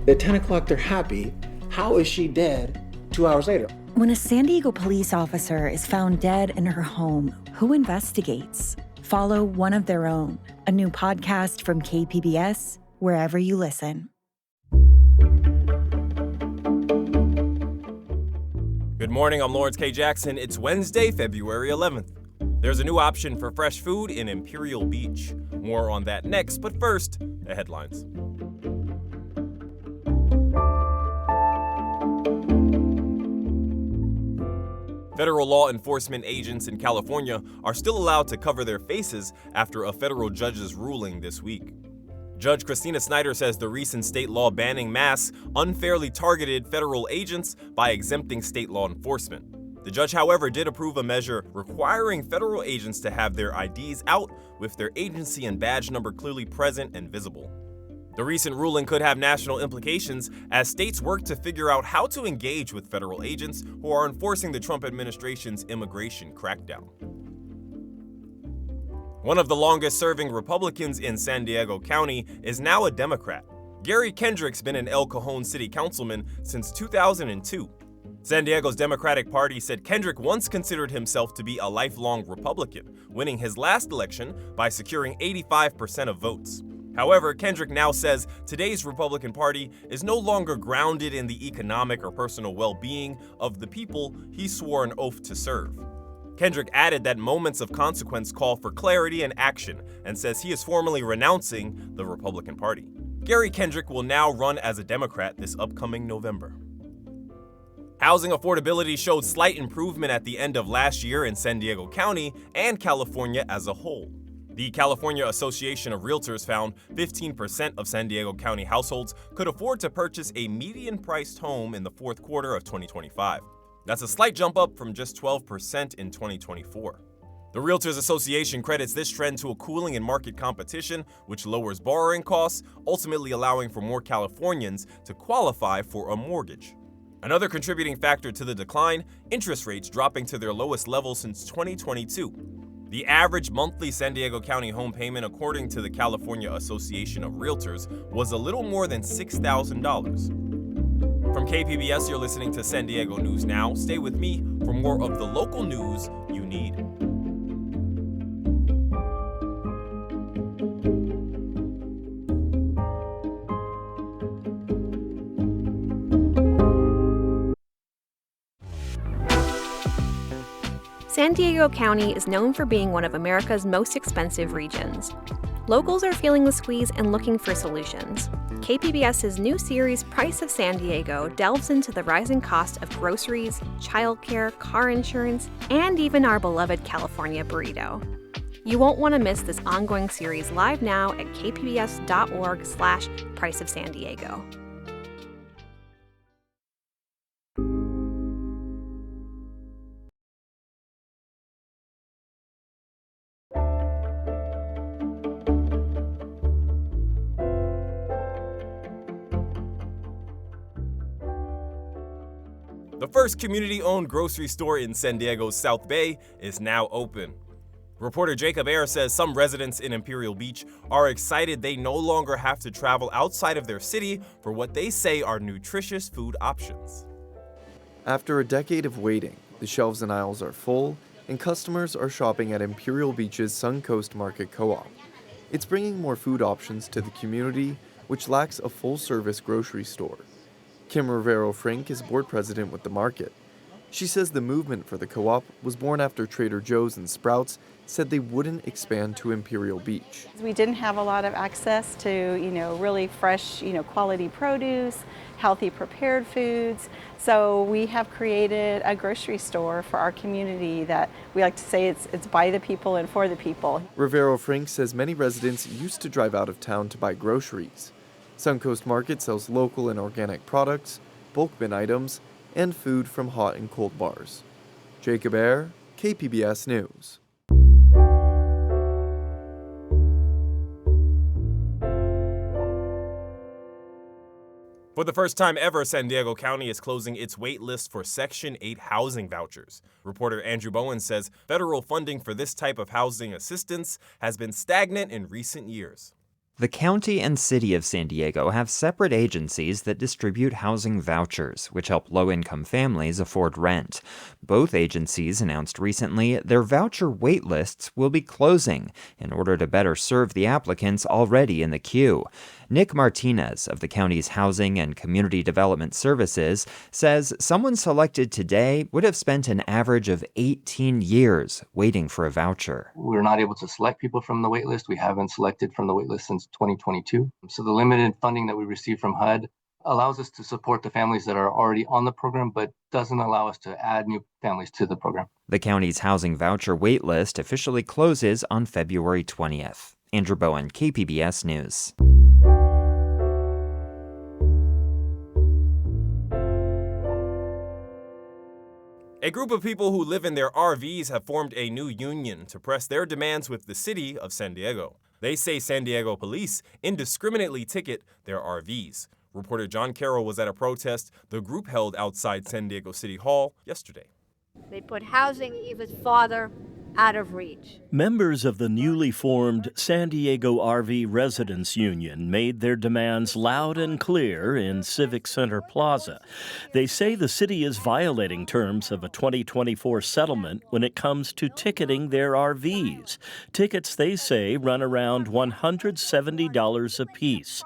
At 10 o'clock, they're happy. How is she dead 2 hours later? When a San Diego police officer is found dead in her home, who investigates? Follow One of Their Own, a new podcast from KPBS, wherever you listen. Good morning, I'm Lawrence K. Jackson. It's Wednesday, February 11th. There's a new option for fresh food in Imperial Beach. More on that next, but first, the headlines. Federal law enforcement agents in California are still allowed to cover their faces after a federal judge's ruling this week. Judge Christina Snyder says the recent state law banning masks unfairly targeted federal agents by exempting state law enforcement. The judge, however, did approve a measure requiring federal agents to have their IDs out with their agency and badge number clearly present and visible. The recent ruling could have national implications as states work to figure out how to engage with federal agents who are enforcing the Trump administration's immigration crackdown. One of the longest-serving Republicans in San Diego County is now a Democrat. Gary Kendrick's been an El Cajon city councilman since 2002. San Diego's Democratic Party said Kendrick once considered himself to be a lifelong Republican, winning his last election by securing 85% of votes. However, Kendrick now says today's Republican Party is no longer grounded in the economic or personal well-being of the people he swore an oath to serve. Kendrick added that moments of consequence call for clarity and action and says he is formally renouncing the Republican Party. Gary Kendrick will now run as a Democrat this upcoming November. Housing affordability showed slight improvement at the end of last year in San Diego County and California as a whole. The California Association of Realtors found 15% of San Diego County households could afford to purchase a median-priced home in the fourth quarter of 2025. That's a slight jump up from just 12% in 2024. The Realtors Association credits this trend to a cooling in market competition, which lowers borrowing costs, ultimately allowing for more Californians to qualify for a mortgage. Another contributing factor to the decline, interest rates dropping to their lowest level since 2022. The average monthly San Diego County home payment, according to the California Association of Realtors, was a little more than $6,000. From KPBS, you're listening to San Diego News Now. Stay with me for more of the local news you need. San Diego County is known for being one of America's most expensive regions. Locals are feeling the squeeze and looking for solutions. KPBS's new series, Price of San Diego, delves into the rising cost of groceries, childcare, car insurance, and even our beloved California burrito. You won't want to miss this ongoing series live now at kpbs.org/Price of San Diego. The first community-owned grocery store in San Diego's South Bay is now open. Reporter Jacob Ayer says some residents in Imperial Beach are excited they no longer have to travel outside of their city for what they say are nutritious food options. After a decade of waiting, the shelves and aisles are full, and customers are shopping at Imperial Beach's Suncoast Market Co-op. It's bringing more food options to the community, which lacks a full-service grocery store. Kim Rivero-Frink is board president with the market. She says the movement for the co-op was born after Trader Joe's and Sprouts said they wouldn't expand to Imperial Beach. We didn't have a lot of access to, really fresh, quality produce, healthy prepared foods. So we have created a grocery store for our community that we like to say it's by the people and for the people. Rivero-Frink says many residents used to drive out of town to buy groceries. Suncoast Market sells local and organic products, bulk bin items, and food from hot and cold bars. Jacob Ayer, KPBS News. For the first time ever, San Diego County is closing its wait list for Section 8 housing vouchers. Reporter Andrew Bowen says federal funding for this type of housing assistance has been stagnant in recent years. The county and city of San Diego have separate agencies that distribute housing vouchers, which help low-income families afford rent. Both agencies announced recently their voucher waitlists will be closing in order to better serve the applicants already in the queue. Nick Martinez of the county's Housing and Community Development Services says someone selected today would have spent an average of 18 years waiting for a voucher. We're not able to select people from the waitlist. We haven't selected from the waitlist since 2022. So the limited funding that we receive from HUD allows us to support the families that are already on the program, but doesn't allow us to add new families to the program. The county's housing voucher waitlist officially closes on February 20th. Andrew Bowen, KPBS News. A group of people who live in their RVs have formed a new union to press their demands with the city of San Diego. They say San Diego police indiscriminately ticket their RVs. Reporter John Carroll was at a protest the group held outside San Diego City Hall yesterday. They put housing even farther out of reach. Members of the newly formed San Diego RV Residents Union made their demands loud and clear in Civic Center Plaza. They say the city is violating terms of a 2024 settlement when it comes to ticketing their RVs. Tickets, they say, run around $170 apiece.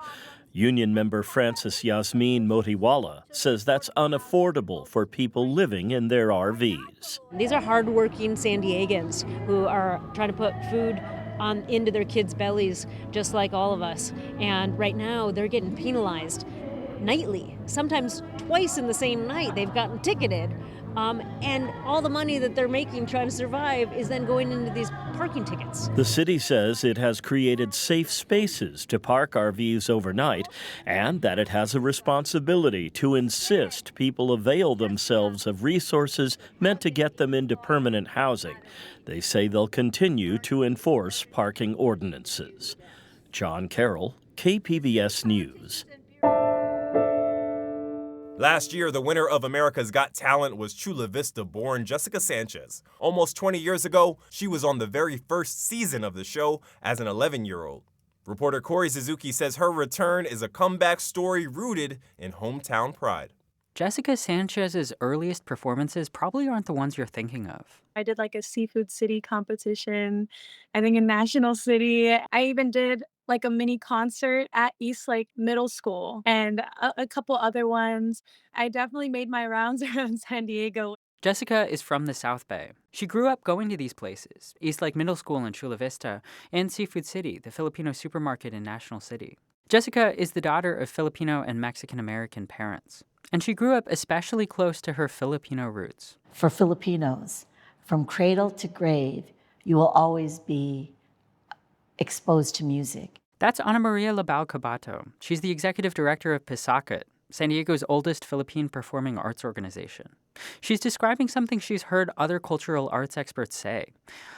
Union member Francis Yasmin Motiwala says that's unaffordable for people living in their RVs. These are hardworking San Diegans who are trying to put food into their kids' bellies just like all of us. And right now they're getting penalized nightly, sometimes twice in the same night they've gotten ticketed. And all the money that they're making trying to survive is then going into these parking tickets. The city says it has created safe spaces to park RVs overnight and that it has a responsibility to insist people avail themselves of resources meant to get them into permanent housing. They say they'll continue to enforce parking ordinances. John Carroll, KPBS News. Last year, the winner of America's Got Talent was Chula Vista-born Jessica Sanchez. Almost 20 years ago, she was on the very first season of the show as an 11-year-old. Reporter Corey Suzuki says her return is a comeback story rooted in hometown pride. Jessica Sanchez's earliest performances probably aren't the ones you're thinking of. I did like a Seafood City competition, I think in National City. I even did like a mini concert at East Lake Middle School and a couple other ones. I definitely made my rounds around San Diego. Jessica is from the South Bay. She grew up going to these places, East Lake Middle School in Chula Vista, and Seafood City, the Filipino supermarket in National City. Jessica is the daughter of Filipino and Mexican-American parents, and she grew up especially close to her Filipino roots. For Filipinos, from cradle to grave, you will always be exposed to music. That's Ana Maria Labao Cabato. She's the executive director of PISACAT, San Diego's oldest Philippine performing arts organization. She's describing something she's heard other cultural arts experts say.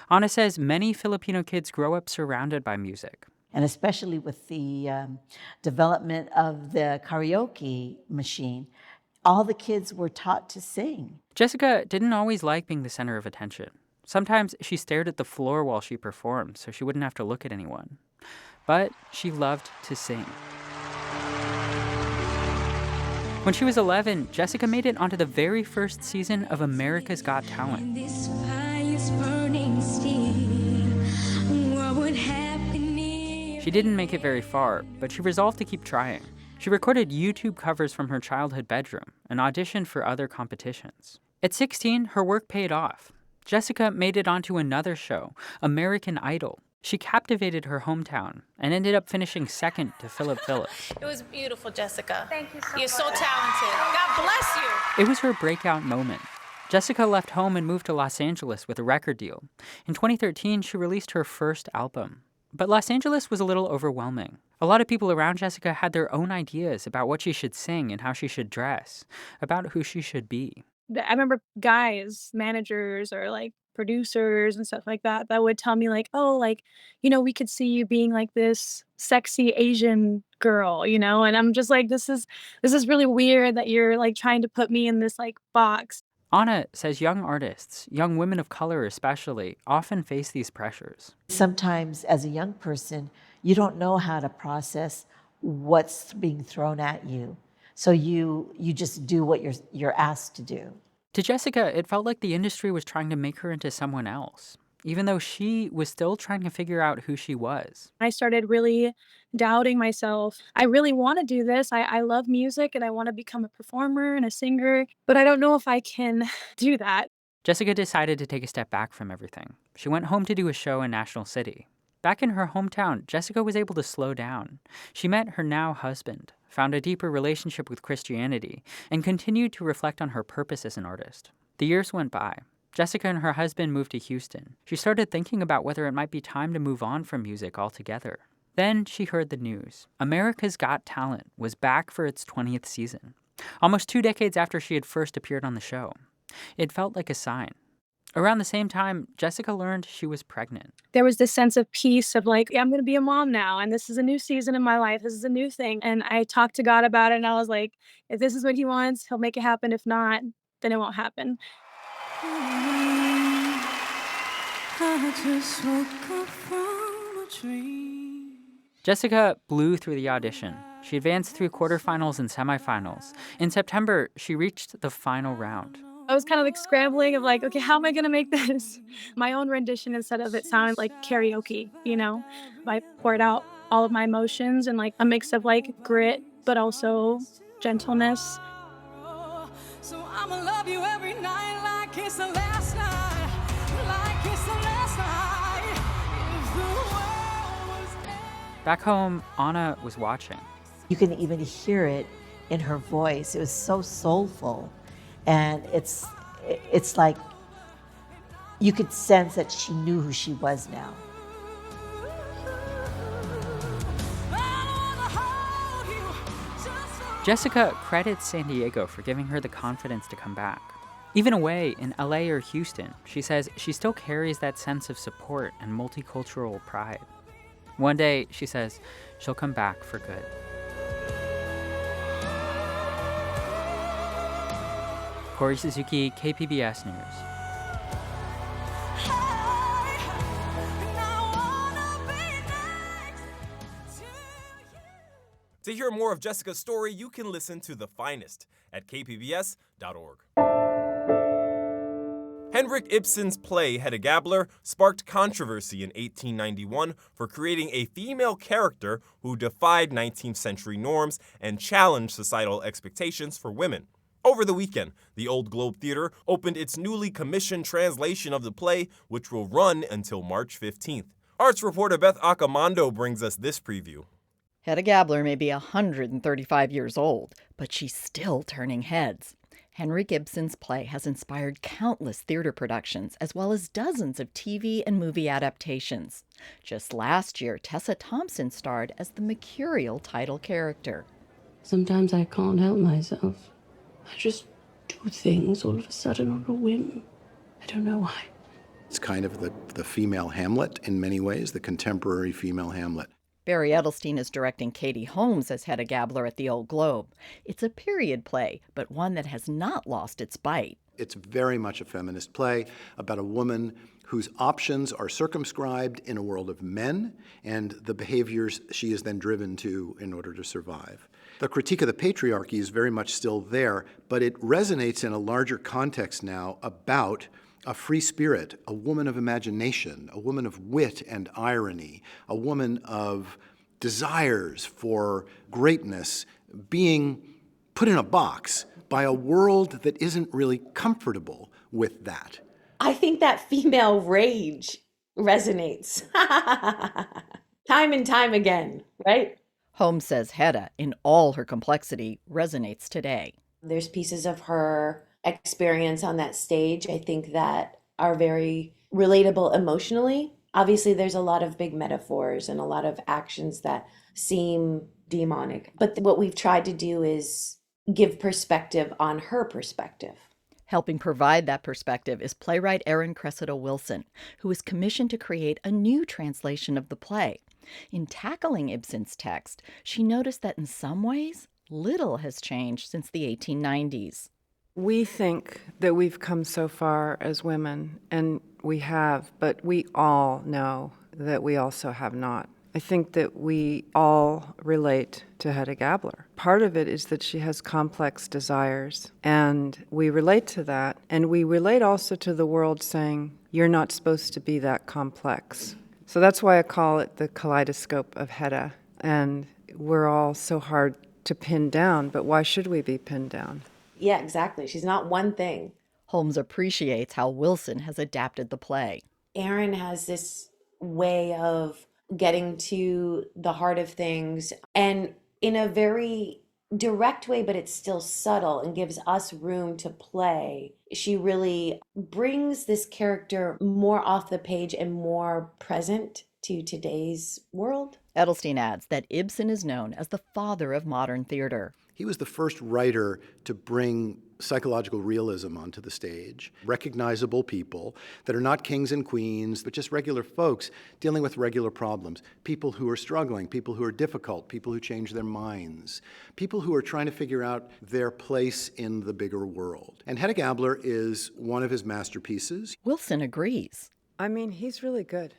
Ana says many Filipino kids grow up surrounded by music. And especially with the development of the karaoke machine, all the kids were taught to sing. Jessica didn't always like being the center of attention. Sometimes she stared at the floor while she performed so she wouldn't have to look at anyone. But she loved to sing. When she was 11, Jessica made it onto the very first season of America's Got Talent. She didn't make it very far, but she resolved to keep trying. She recorded YouTube covers from her childhood bedroom and auditioned for other competitions. At 16, her work paid off. Jessica made it onto another show, American Idol. She captivated her hometown and ended up finishing second to Philip Phillips. It was beautiful, Jessica. Thank you so much. You're so talented. God bless you. It was her breakout moment. Jessica left home and moved to Los Angeles with a record deal. In 2013, she released her first album. But Los Angeles was a little overwhelming. A lot of people around Jessica had their own ideas about what she should sing and how she should dress, about who she should be. I remember guys, managers or like producers and stuff like that, that would tell me like, oh, like, you know, we could see you being like this sexy Asian girl, you know? And I'm just like, this is really weird that you're like trying to put me in this like box. Ana says young artists, young women of color especially, often face these pressures. Sometimes as a young person, You don't know how to process what's being thrown at you. So you just do what you're asked to do. To Jessica, it felt like the industry was trying to make her into someone else, even though she was still trying to figure out who she was. I started really doubting myself. I really want to do this. I love music and I want to become a performer and a singer, but I don't know if I can do that. Jessica decided to take a step back from everything. She went home to do a show in National City. Back in her hometown, Jessica was able to slow down. She met her now husband, found a deeper relationship with Christianity, and continued to reflect on her purpose as an artist. The years went by. Jessica and her husband moved to Houston. She started thinking about whether it might be time to move on from music altogether. Then she heard the news. America's Got Talent was back for its 20th season, almost 2 decades after she had first appeared on the show. It felt like a sign. Around the same time, Jessica learned she was pregnant. There was this sense of peace of like, yeah, I'm going to be a mom now, and this is a new season in my life. This is a new thing. And I talked to God about it, and I was like, if this is what he wants, he'll make it happen. If not, then it won't happen. I just woke up from a dream. Jessica blew through the audition. She advanced through quarterfinals and semifinals. In September, she reached the final round. I was kind of like scrambling of like, okay, how am I going to make this my own rendition instead of it sounding like karaoke, you know? I poured out all of my emotions and like a mix of like grit, but also gentleness. So I'ma love you every night like it's the last night, like it's the last night. If the world was Back home, Anna was watching. You can even hear it in her voice. It was so soulful. And it's like you could sense that she knew who she was now. Jessica credits San Diego for giving her the confidence to come back. Even away in LA or Houston, she says she still carries that sense of support and multicultural pride. One day, she says, she'll come back for good. Corey Suzuki, KPBS News. To hear more of Jessica's story, you can listen to The Finest at kpbs.org. Henrik Ibsen's play Hedda Gabler sparked controversy in 1891 for creating a female character who defied 19th century norms and challenged societal expectations for women. Over the weekend, the Old Globe Theater opened its newly commissioned translation of the play, which will run until March 15th. Arts reporter Beth Accomando brings us this preview. Hedda Gabler may be 135 years old, but she's still turning heads. Henrik Ibsen's play has inspired countless theater productions, as well as dozens of TV and movie adaptations. Just last year, Tessa Thompson starred as the mercurial title character. Sometimes I can't help myself. I just do things all of a sudden on a whim. I don't know why. It's kind of the female Hamlet in many ways, the contemporary female Hamlet. Barry Edelstein is directing Katie Holmes as Hedda Gabler at the Old Globe. It's a period play, but one that has not lost its bite. It's very much a feminist play about a woman whose options are circumscribed in a world of men and the behaviors she is then driven to in order to survive. The critique of the patriarchy is very much still there, but it resonates in a larger context now about a free spirit, a woman of imagination, a woman of wit and irony, a woman of desires for greatness being put in a box by a world that isn't really comfortable with that. I think that female rage resonates time and time again, right? Holmes says Hedda, in all her complexity, resonates today. There's pieces of her experience on that stage, I think, that are very relatable emotionally. Obviously, there's a lot of big metaphors and a lot of actions that seem demonic. But what we've tried to do is give perspective on her perspective. Helping provide that perspective is playwright Erin Cressida Wilson, who was commissioned to create a new translation of the play. In tackling Ibsen's text, she noticed that in some ways, little has changed since the 1890s. We think that we've come so far as women, and we have, but we all know that we also have not. I think that we all relate to Hedda Gabler. Part of it is that she has complex desires, and we relate to that. And we relate also to the world saying, you're not supposed to be that complex. So that's why I call it the kaleidoscope of Hedda. And we're all so hard to pin down, but why should we be pinned down? Yeah, exactly. She's not one thing. Holmes appreciates how Wilson has adapted the play. Aaron has this way of getting to the heart of things, and in a very direct way, but it's still subtle and gives us room to play. She really brings this character more off the page and more present to today's world. Edelstein adds that Ibsen is known as the father of modern theater. He was the first writer to bring psychological realism onto the stage. Recognizable people that are not kings and queens, but just regular folks dealing with regular problems. People who are struggling, people who are difficult, people who change their minds, people who are trying to figure out their place in the bigger world. And Hedda Gabler is one of his masterpieces. Wilson agrees. I mean, he's really good.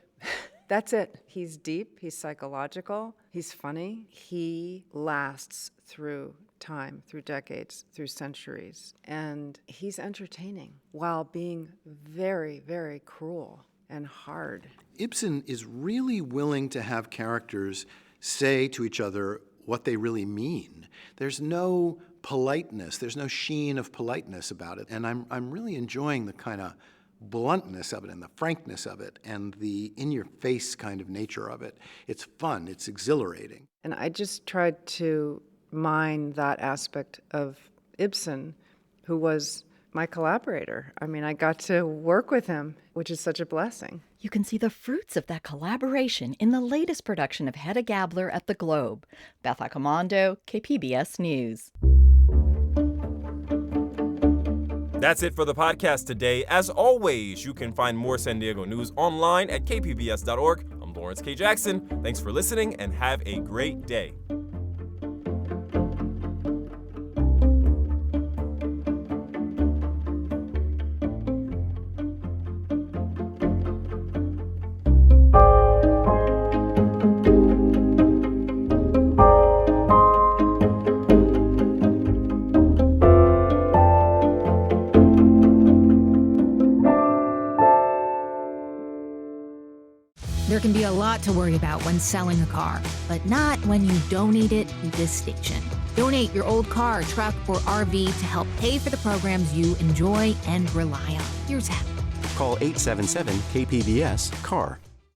That's it. He's deep, he's psychological, he's funny. He lasts through time, through decades, through centuries. And he's entertaining while being very, very cruel and hard. Ibsen is really willing to have characters say to each other what they really mean. There's no politeness, there's no sheen of politeness about it. And I'm really enjoying the kind of bluntness of it and the frankness of it and the in-your-face kind of nature of it. It's fun, it's exhilarating. And I just tried to mine that aspect of Ibsen, who was my collaborator. I mean, I got to work with him, which is such a blessing. You can see the fruits of that collaboration in the latest production of Hedda Gabler at the Globe. Beth Accomando, KPBS News. That's it for the podcast today. As always, you can find more San Diego news online at kpbs.org. I'm Lawrence K. Jackson. Thanks for listening and have a great day. There can be a lot to worry about when selling a car, but not when you donate it to this station. Donate your old car, truck, or RV to help pay for the programs you enjoy and rely on. Here's how. Call 877-KPBS-CAR.